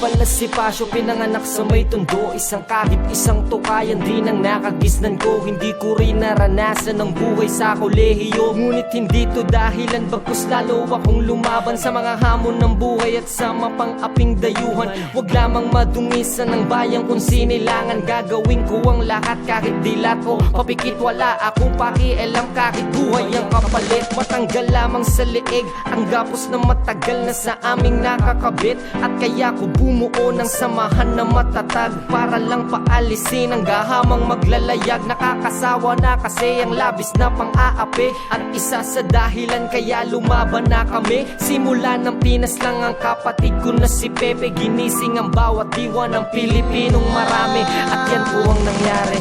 pala si Pasyo, pinanganak sa may tondo. Isang kahit isang tukayan din ang nakagisnan ko. Hindi ko rin naranasan ang buhay sa kolehiyo, ngunit hindi to dahilan, bagkus lalo akong lumaban sa mga hamon ng buhay at sa mapang-aping dayuhan. Huwag lamang madungisan ng bayang kung sinilangan. Gagawin ko ang lahat kahit dilat o papikit. Wala akong pakialam kahit buhay ang kapalit. Matanggal lamang sa leeg ang gapos na matagal na sa aming nakakabit. At kaya ko bumuo ng samahan na matatag para lang paalisin ang gahamang maglalayag. Nakakasawa na kasi ang labis na pang-aapi, at isa sa dahilan kaya lumaban na kami. Simula ng Pinas lang ang kapatid ko na si Pepe, ginising ang bawat diwa ng Pilipinong marami. At yan po ang nangyari.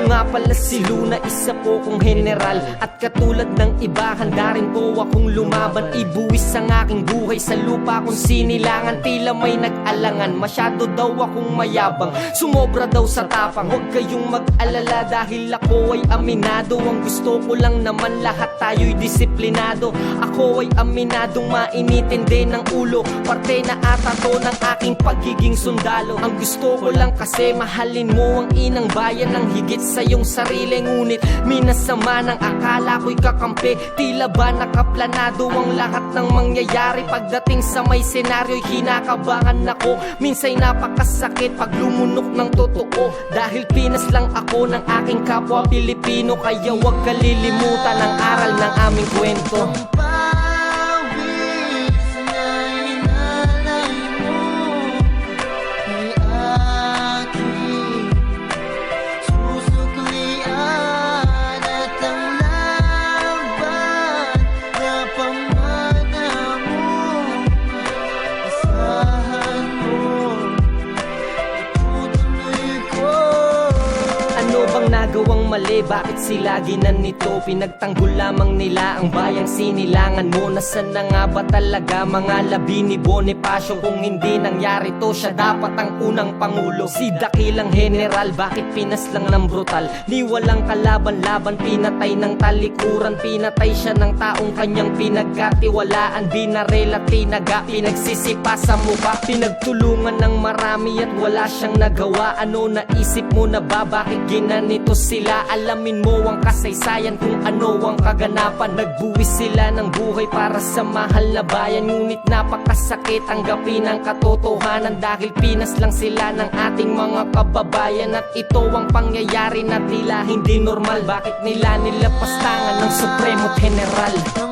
Nga pala si Luna, isa po kong general. At katulad ng iba, handa rin po akong lumaban. Ibuwis ang aking buhay sa lupa kung sinilangan. Tila may nag-alangan, masyado daw akong mayabang, sumobra daw sa tapang. Huwag kayong mag-alala dahil ako ay aminado. Ang gusto ko lang naman lahat tayo'y disiplinado. Ako ay aminadong mainitin din ng ulo, parte na ata to ng aking pagiging sundalo. Ang gusto ko lang kasi mahalin mo ang inang bayan ng higit sa iyong sarili, ngunit minasama ng akala ko'y kakampi. Tila ba nakaplanado ang lahat ng mangyayari? Pagdating sa may senaryo'y kinakabahan ako. Minsa'y napakasakit pag lumunok ng totoo, dahil Pinas lang ako ng aking kapwa Pilipino. Kaya huwag kalilimutan ang aral ng aming kwento. Nagawang mali, bakit sila ginanito? Pinagtanggol lamang nila ang bayang sinilangan mo. Nasaan na nga ba talaga mga labi ni Bonifacio? Kung hindi nangyari to, siya dapat ang unang pangulo. Si dakilang general, bakit Pinas lang ng brutal? Ni walang kalaban-laban, pinatay ng talikuran. Pinatay siya ng taong kanyang pinagkatiwalaan. Binarela, tinaga, pinagsisipa sa mukha. Pinagtulungan ng marami at wala siyang nagawa. Ano naisip mo na ba, bakit ginanito sila? Alamin mo ang kasaysayan kung ano ang kaganapan. Nagbuwis sila ng buhay para sa mahal na bayan, ngunit napakasakit tanggapin ang katotohanan. Dahil Pinas lang sila ng ating mga kababayan, at ito ang pangyayari na tila hindi normal. Bakit nila nilapastangan ng Supremo General?